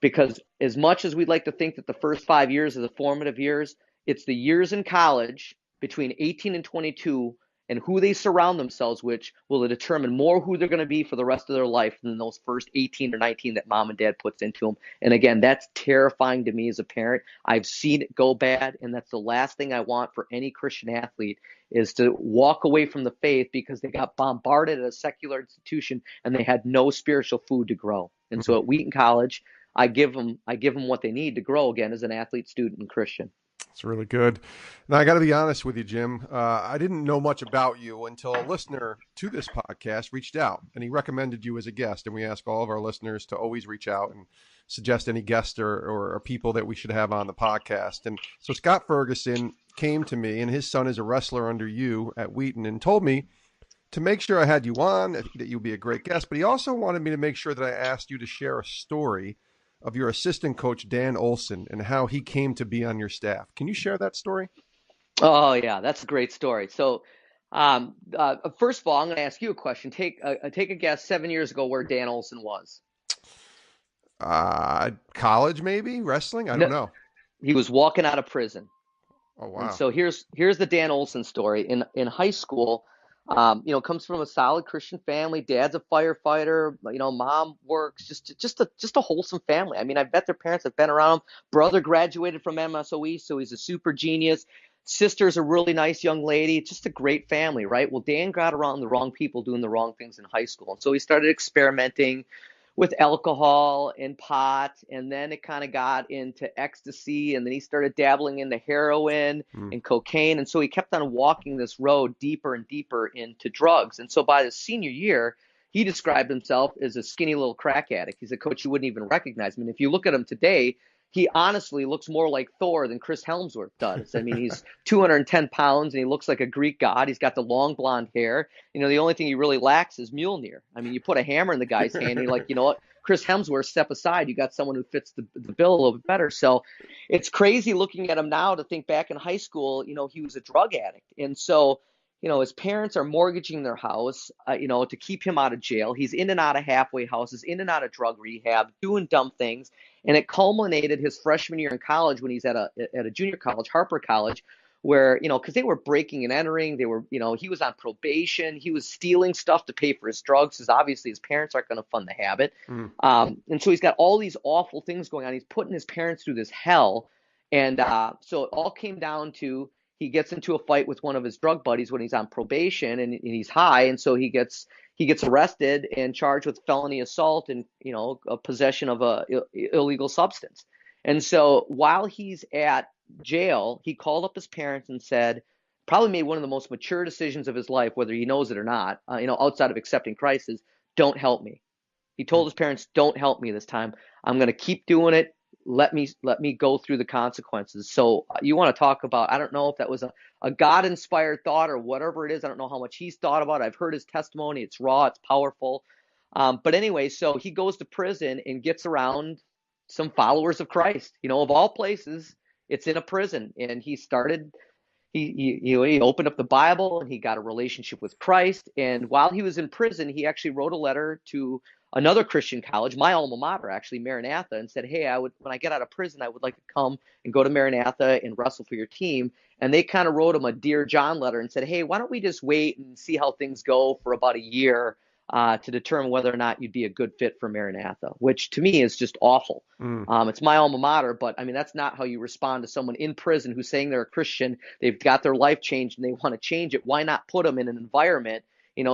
[SPEAKER 3] because as much as we'd like to think that the first 5 years are the formative years, it's the years in college between 18 and 22 and who they surround themselves with will determine more who they're going to be for the rest of their life than those first 18 or 19 that mom and dad puts into them. And again, that's terrifying to me as a parent. I've seen it go bad, and that's the last thing I want for any Christian athlete, is to walk away from the faith because they got bombarded at a secular institution and they had no spiritual food to grow. And so at Wheaton College, I give them what they need to grow again as an athlete, student, and Christian.
[SPEAKER 2] It's really good. Now, I got to be honest with you, Jim. I didn't know much about you until a listener to this podcast reached out, and he recommended you as a guest. And we ask all of our listeners to always reach out and suggest any guests or people that we should have on the podcast. And so Scott Ferguson came to me, and his son is a wrestler under you at Wheaton, and told me to make sure I had you on, that you'd be a great guest. But he also wanted me to make sure that I asked you to share a story of your assistant coach, Dan Olson, and how he came to be on your staff. Can you share that story?
[SPEAKER 3] Oh, yeah, that's a great story. So first of all, I'm going to ask you a question. Take a guess 7 years ago where Dan Olson was.
[SPEAKER 2] College, maybe? Wrestling? I don't know.
[SPEAKER 3] He was walking out of prison.
[SPEAKER 2] Oh, wow.
[SPEAKER 3] And so here's the Dan Olson story. In high school, comes from a solid Christian family. Dad's a firefighter. Mom works. Just a wholesome family. I mean, I bet their parents have been around him. Brother graduated from MSOE, so he's a super genius. Sister's a really nice young lady. Just a great family, right? Well, Dan got around the wrong people doing the wrong things in high school, and so he started experimenting with alcohol and pot, and then it kind of got into ecstasy, and then he started dabbling into heroin and cocaine, and so he kept on walking this road deeper and deeper into drugs. And so by his senior year, he described himself as a skinny little crack addict. He's a coach you wouldn't even recognize. I mean, if you look at him today, he honestly looks more like Thor than Chris Helmsworth does. I mean, he's 210 pounds and he looks like a Greek god. He's got the long blonde hair. The only thing he really lacks is Mjolnir. I mean, you put a hammer in the guy's hand and you're like, you know what, Chris Helmsworth, step aside. You got someone who fits the bill a little bit better. So it's crazy looking at him now to think back in high school, he was a drug addict. And so, his parents are mortgaging their house, to keep him out of jail. He's in and out of halfway houses, in and out of drug rehab, doing dumb things. And it culminated his freshman year in college when he's at a junior college, Harper College, where, because they were breaking and entering. They were, he was on probation. He was stealing stuff to pay for his drugs because obviously his parents aren't going to fund the habit. And so he's got all these awful things going on. He's putting his parents through this hell. And so it all came down to he gets into a fight with one of his drug buddies when he's on probation and he's high. And so he gets arrested and charged with felony assault and, a possession of a illegal substance. And so while he's at jail, he called up his parents and said, probably made one of the most mature decisions of his life, whether he knows it or not, outside of accepting Christ, is don't help me. He told his parents, don't help me this time. I'm going to keep doing it. Let me go through the consequences. So you want to talk about, I don't know if that was a God-inspired thought or whatever it is. I don't know how much he's thought about it. I've heard his testimony. It's raw. It's powerful. But anyway, so he goes to prison and gets around some followers of Christ. Of all places, it's in a prison. And he opened up the Bible and he got a relationship with Christ. And while he was in prison, he actually wrote a letter to another Christian college, my alma mater, actually, Maranatha, and said, hey, when I get out of prison, I would like to come and go to Maranatha and wrestle for your team. And they kind of wrote him a Dear John letter and said, hey, why don't we just wait and see how things go for about a year to determine whether or not you'd be a good fit for Maranatha, which to me is just awful. It's my alma mater, but I mean, that's not how you respond to someone in prison who's saying they're a Christian, they've got their life changed and they want to change it. Why not put them in an environment?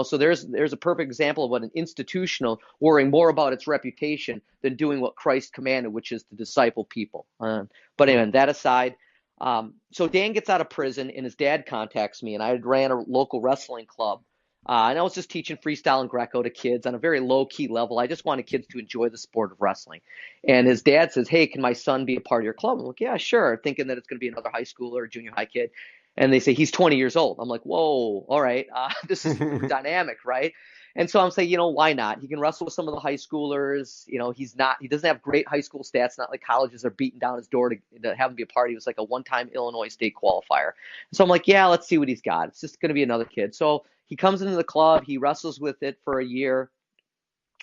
[SPEAKER 3] So there's a perfect example of what an institutional worrying more about its reputation than doing what Christ commanded, which is to disciple people. But anyway, that aside, so Dan gets out of prison and his dad contacts me, and I ran a local wrestling club. And I was just teaching freestyle and Greco to kids on a very low key level. I just wanted kids to enjoy the sport of wrestling. And his dad says, "Hey, can my son be a part of your club?" I'm like, "Yeah, sure," thinking that it's going to be another high schooler or junior high kid. And they say he's 20 years old. I'm like, "Whoa, all right, this is more dynamic, right?" And so I'm saying, why not? He can wrestle with some of the high schoolers. He doesn't have great high school stats. Not like colleges are beating down his door to have him be a part. He was like a one-time Illinois State qualifier. So I'm like, yeah, let's see what he's got. It's just going to be another kid. So he comes into the club. He wrestles with it for a year,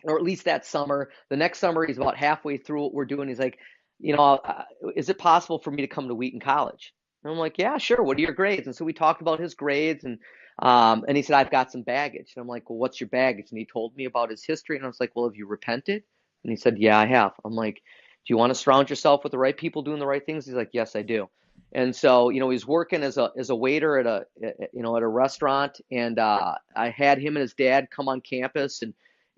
[SPEAKER 3] or at least that summer. The next summer, he's about halfway through what we're doing. He's like, is it possible for me to come to Wheaton College? And I'm like, yeah, sure. What are your grades? And so we talked about his grades, and he said, I've got some baggage. And I'm like, well, what's your baggage? And he told me about his history. And I was like, well, have you repented? And he said, yeah, I have. I'm like, do you want to surround yourself with the right people doing the right things? He's like, yes, I do. And so, he's working as a waiter at a restaurant, and I had him and his dad come on campus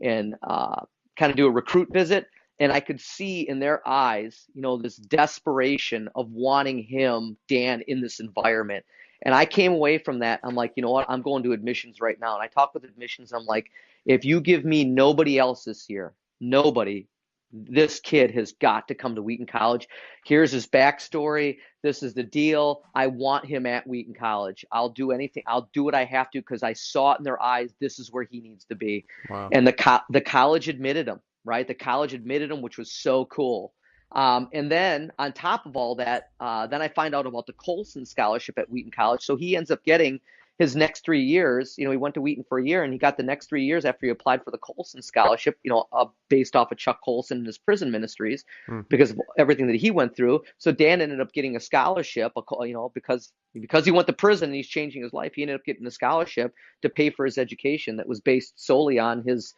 [SPEAKER 3] and kind of do a recruit visit. And I could see in their eyes, this desperation of wanting him, Dan, in this environment. And I came away from that. I'm like, you know what? I'm going to admissions right now. And I talked with admissions. I'm like, if you give me nobody else this year, nobody, this kid has got to come to Wheaton College. Here's his backstory. This is the deal. I want him at Wheaton College. I'll do anything. I'll do what I have to because I saw it in their eyes. This is where he needs to be.
[SPEAKER 2] Wow.
[SPEAKER 3] And the college admitted him, right? The college admitted him, which was so cool. And then on top of all that, then I find out about the Colson scholarship at Wheaton College. So he ends up getting his next 3 years. He went to Wheaton for a year, and he got the next 3 years after he applied for the Colson scholarship, based off of Chuck Colson and his prison ministries because of everything that he went through. So Dan ended up getting a scholarship, because he went to prison and he's changing his life. He ended up getting a scholarship to pay for his education that was based solely on his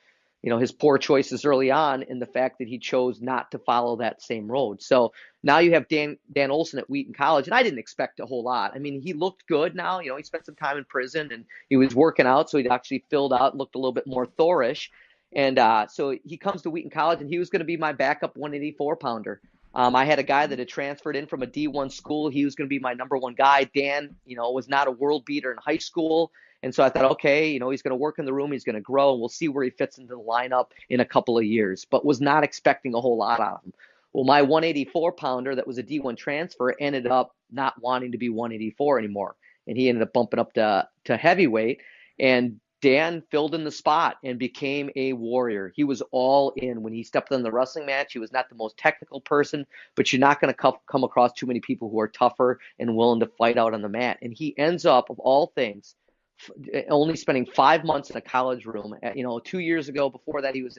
[SPEAKER 3] poor choices early on and the fact that he chose not to follow that same road. So now you have Dan Olson at Wheaton College, and I didn't expect a whole lot. I mean, he looked good now. He spent some time in prison, and he was working out, so he'd actually filled out and looked a little bit more Thorish. And so he comes to Wheaton College, and he was going to be my backup 184-pounder. I had a guy that had transferred in from a D1 school. He was going to be my number one guy. Dan, was not a world beater in high school. And so I thought, okay, he's going to work in the room. He's going to grow, and we'll see where he fits into the lineup in a couple of years, but was not expecting a whole lot out of him. Well, my 184-pounder that was a D1 transfer ended up not wanting to be 184 anymore. And he ended up bumping up to heavyweight. And Dan filled in the spot and became a warrior. He was all in. When he stepped on the wrestling match, he was not the most technical person, but you're not going to come across too many people who are tougher and willing to fight out on the mat. And he ends up, of all things, only spending 5 months in a college room. 2 years ago, before that, he was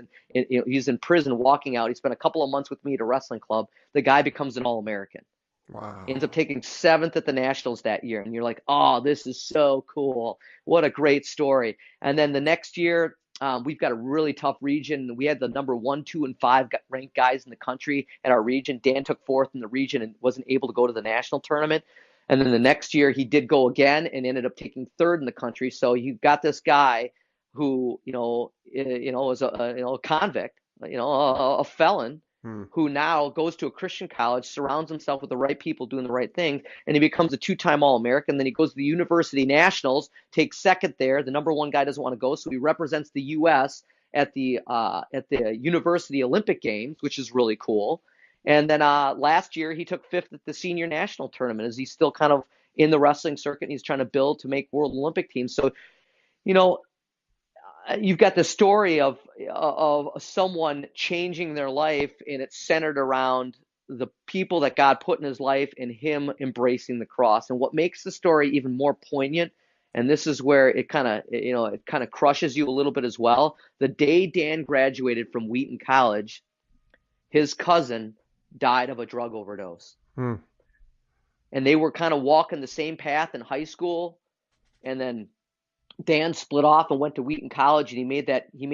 [SPEAKER 3] in prison, walking out. He spent a couple of months with me at a wrestling club. The guy becomes an All-American.
[SPEAKER 2] Wow.
[SPEAKER 3] Ends up taking 7th at the Nationals that year. And you're like, oh, this is so cool. What a great story. And then the next year, we've got a really tough region. We had the number 1, 2, and 5 ranked guys in the country at our region. Dan took 4th in the region and wasn't able to go to the national tournament. And then the next year he did go again and ended up taking 3rd in the country. So you've got this guy who, is a convict, a felon who now goes to a Christian college, surrounds himself with the right people doing the right things, and he becomes a 2-time All-American. Then he goes to the University Nationals, takes 2nd there. The number 1 guy doesn't want to go, so he represents the U.S. at the University Olympic Games, which is really cool. And then last year, he took 5th at the senior national tournament as he's still kind of in the wrestling circuit. And he's trying to build to make World Olympic teams. So, you've got the story of someone changing their life, and it's centered around the people that God put in his life and him embracing the cross. And what makes the story even more poignant, and this is where it kind of crushes you a little bit as well. The day Dan graduated from Wheaton College, his cousin died of a drug overdose. And they were kind of walking the same path in high school. And then Dan split off and went to Wheaton College, and he made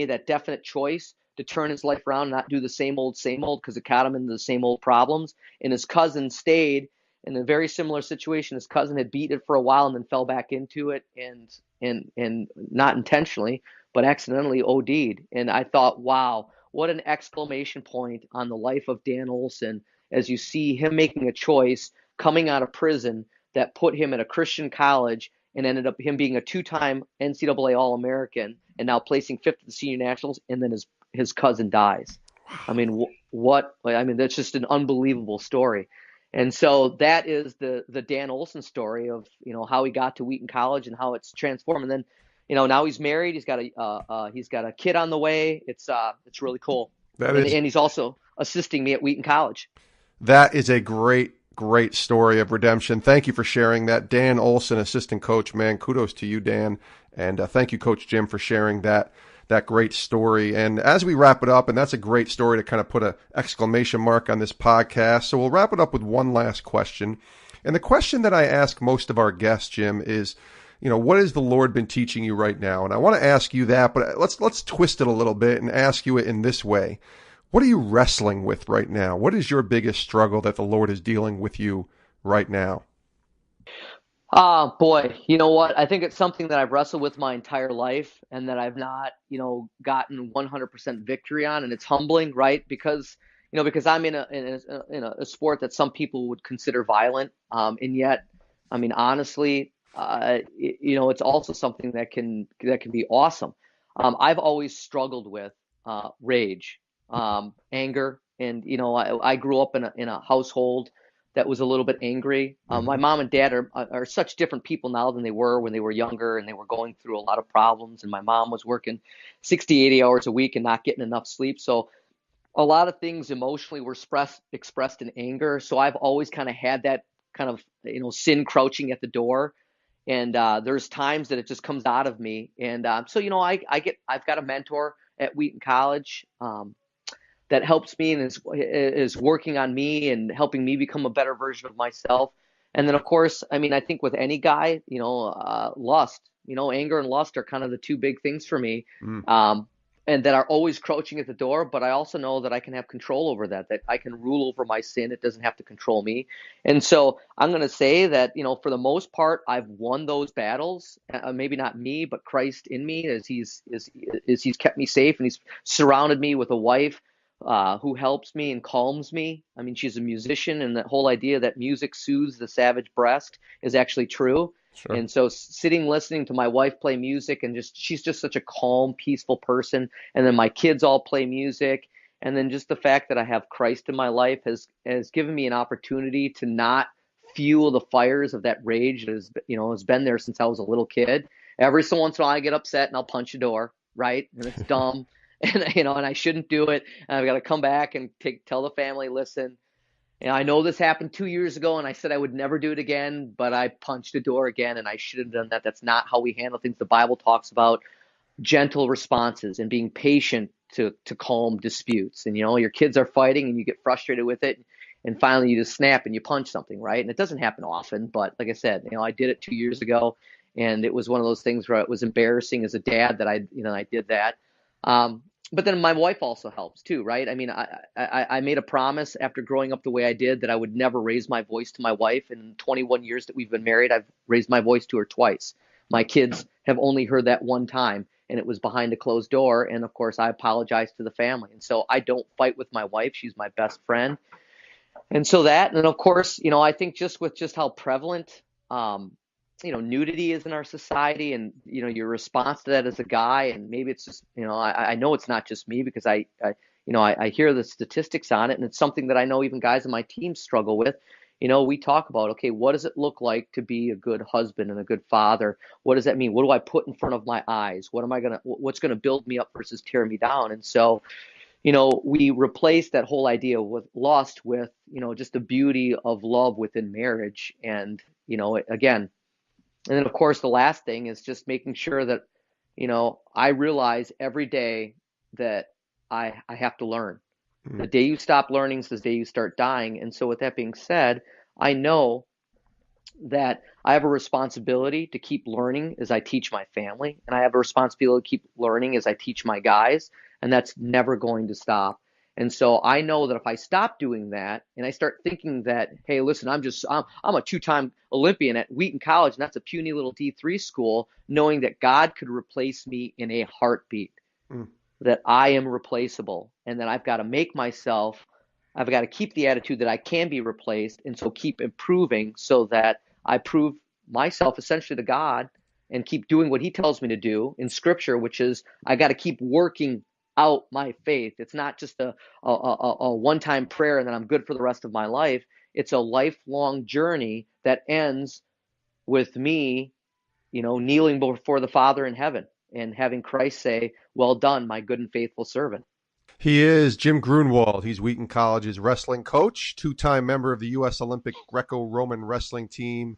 [SPEAKER 3] that definite choice to turn his life around and not do the same old, because it got him into the same old problems. And his cousin stayed in a very similar situation. His cousin had beat it for a while and then fell back into it and not intentionally, but accidentally OD'd. And I thought, wow, what an exclamation point on the life of Dan Olson as you see him making a choice coming out of prison that put him at a Christian college and ended up him being a two-time NCAA All-American and now placing fifth at the senior nationals, and then his cousin dies. I mean, that's just an unbelievable story. And so that is the Dan Olson story of, how he got to Wheaton College and how it's transformed. And then, now he's married. He's got a kid on the way. It's really cool. And he's also assisting me at Wheaton College.
[SPEAKER 2] That is a great story of redemption. Thank you for sharing that. Dan Olson, assistant coach, man, kudos to you, Dan. And thank you, Coach Jim, for sharing that great story. And as we wrap it up, and that's a great story to kind of put an exclamation mark on this podcast. So we'll wrap it up with one last question. And the question that I ask most of our guests, Jim, is, what has the Lord been teaching you right now? And I want to ask you that, but let's twist it a little bit and ask you it in this way. What are you wrestling with right now? What is your biggest struggle that the Lord is dealing with you right now?
[SPEAKER 3] Oh, boy. You know what? I think it's something that I've wrestled with my entire life and that I've not, gotten 100% victory on. And it's humbling, right? Because I'm in a sport that some people would consider violent. And yet, I mean, honestly, it's also something that can be awesome. I've always struggled with rage, anger, and I grew up in a household that was a little bit angry. My mom and dad are such different people now than they were when they were younger, and they were going through a lot of problems. And my mom was working 60, 80 hours a week and not getting enough sleep. So a lot of things emotionally were expressed in anger. So I've always kind of had that kind of, sin crouching at the door. And there's times that it just comes out of me. And so, I've got a mentor at Wheaton College that helps me and is working on me and helping me become a better version of myself. And then, of course, I mean, I think with any guy, lust, anger and lust are kind of the two big things for me, and that are always crouching at the door. But I also know that I can have control over that I can rule over my sin. It doesn't have to control me. And so I'm going to say that, for the most part, I've won those battles. Maybe not me, but Christ in me, as he's kept me safe, and he's surrounded me with a wife who helps me and calms me. I mean, she's a musician, and that whole idea that music soothes the savage breast is actually true. Sure. And so sitting, listening to my wife play music, and she's just such a calm, peaceful person. And then my kids all play music. And then just the fact that I have Christ in my life has given me an opportunity to not fuel the fires of that rage that has been there since I was a little kid. Every so once in a while I get upset and I'll punch a door, right? And it's dumb. And I shouldn't do it. And I've got to come back and tell the family, listen, I know this happened 2 years ago, and I said I would never do it again, but I punched a door again, and I should have done that. That's not how we handle things. The Bible talks about gentle responses and being patient to calm disputes. And your kids are fighting, and you get frustrated with it, and finally you just snap and you punch something, right? And it doesn't happen often, but like I said, I did it 2 years ago, and it was one of those things where it was embarrassing as a dad that I did that. But then my wife also helps too, right? I mean, I made a promise after growing up the way I did that I would never raise my voice to my wife. And in 21 years that we've been married, I've raised my voice to her twice. My kids have only heard that one time, and it was behind a closed door. And of course, I apologized to the family. And so I don't fight with my wife. She's my best friend. And so that, and of course, I think just how prevalent, nudity is in our society, and your response to that as a guy, and maybe it's just I know it's not just me, because I hear the statistics on it, and it's something that I know even guys on my team struggle with. We talk about, okay, what does it look like to be a good husband and a good father? What does that mean? What do I put in front of my eyes? What's gonna build me up versus tear me down? And so we replace that whole idea with lust with just the beauty of love within marriage. And again. And then, of course, the last thing is just making sure that, I realize every day that I have to learn. Mm-hmm. The day you stop learning is the day you start dying. And so with that being said, I know that I have a responsibility to keep learning as I teach my family. And I have a responsibility to keep learning as I teach my guys. And that's never going to stop. And so I know that if I stop doing that and I start thinking that, hey, listen, I'm a two-time Olympian at Wheaton College, and that's a puny little D3 school, knowing that God could replace me in a heartbeat, that I am replaceable, and that I've got to keep the attitude that I can be replaced, and so keep improving so that I prove myself essentially to God and keep doing what he tells me to do in scripture, which is I got to keep working out my faith. It's not just a one-time prayer and then I'm good for the rest of my life. It's a lifelong journey that ends with me, kneeling before the Father in heaven and having Christ say, "Well done, my good and faithful servant."
[SPEAKER 2] He is Jim Gruenwald. He's Wheaton College's wrestling coach, two-time member of the U.S. Olympic Greco-Roman wrestling team,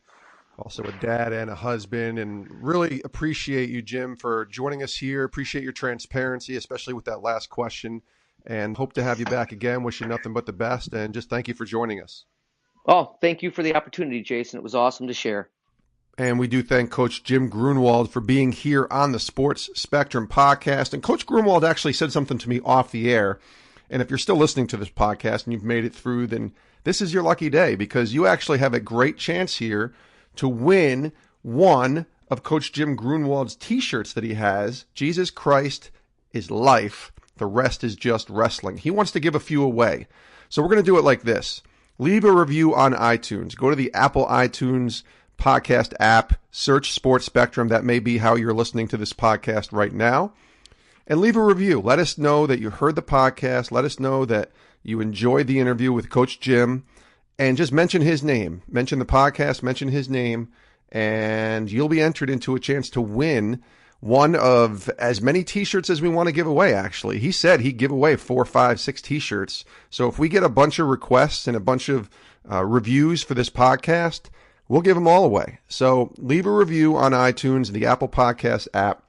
[SPEAKER 2] also a dad and a husband, and really appreciate you, Jim, for joining us here. Appreciate your transparency, especially with that last question, and hope to have you back again. Wish you nothing but the best, and just thank you for joining us.
[SPEAKER 3] Oh, thank you for the opportunity, Jason. It was awesome to share.
[SPEAKER 2] And we do thank Coach Jim Gruenwald for being here on the Sports Spectrum podcast. And Coach Gruenwald actually said something to me off the air. And if you're still listening to this podcast and you've made it through, then this is your lucky day, because you actually have a great chance here to win one of Coach Jim Gruenwald's t-shirts that he has. Jesus Christ is life. The rest is just wrestling. He wants to give a few away. So we're going to do it like this. Leave a review on iTunes. Go to the Apple iTunes podcast app, search Sports Spectrum. That may be how you're listening to this podcast right now. And leave a review. Let us know that you heard the podcast. Let us know that you enjoyed the interview with Coach Jim. And just mention his name. Mention the podcast, mention his name, and you'll be entered into a chance to win one of as many t-shirts as we want to give away, actually. He said he'd give away 4, 5, 6 t-shirts. So if we get a bunch of requests and a bunch of reviews for this podcast, we'll give them all away. So leave a review on iTunes, the Apple Podcast app,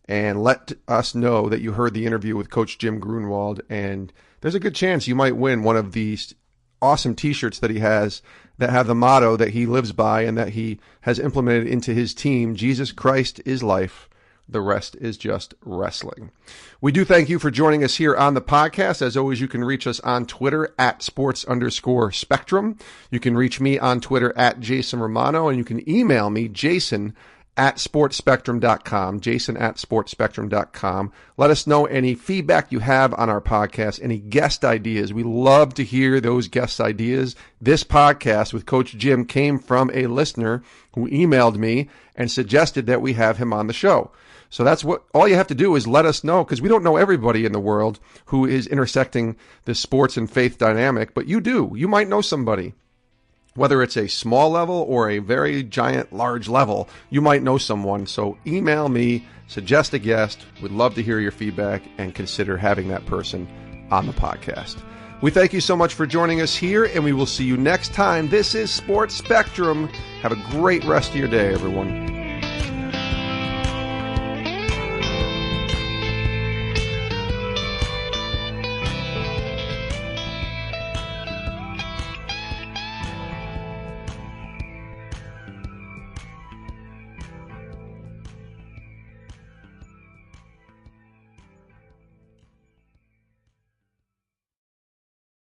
[SPEAKER 2] and let us know that you heard the interview with Coach Jim Gruenwald. And there's a good chance you might win one of these awesome t-shirts that he has that have the motto that he lives by and that he has implemented into his team: Jesus Christ is life. The rest is just wrestling. We do thank you for joining us here on the podcast. As always, you can reach us on Twitter at sports_spectrum. You can reach me on Twitter at Jason Romano, and you can email me, jason@sportspectrum.com, jason@sportspectrum.com. Let us know any feedback you have on our podcast, any guest ideas. We love to hear those guest ideas. This podcast with Coach Jim came from a listener who emailed me and suggested that we have him on the show. So that's what all you have to do is let us know, because we don't know everybody in the world who is intersecting the sports and faith dynamic, but you do. You might know somebody. Whether it's a small level or a very giant, large level, you might know someone. So email me, suggest a guest. We'd love to hear your feedback and consider having that person on the podcast. We thank you so much for joining us here, and we will see you next time. This is Sports Spectrum. Have a great rest of your day, everyone.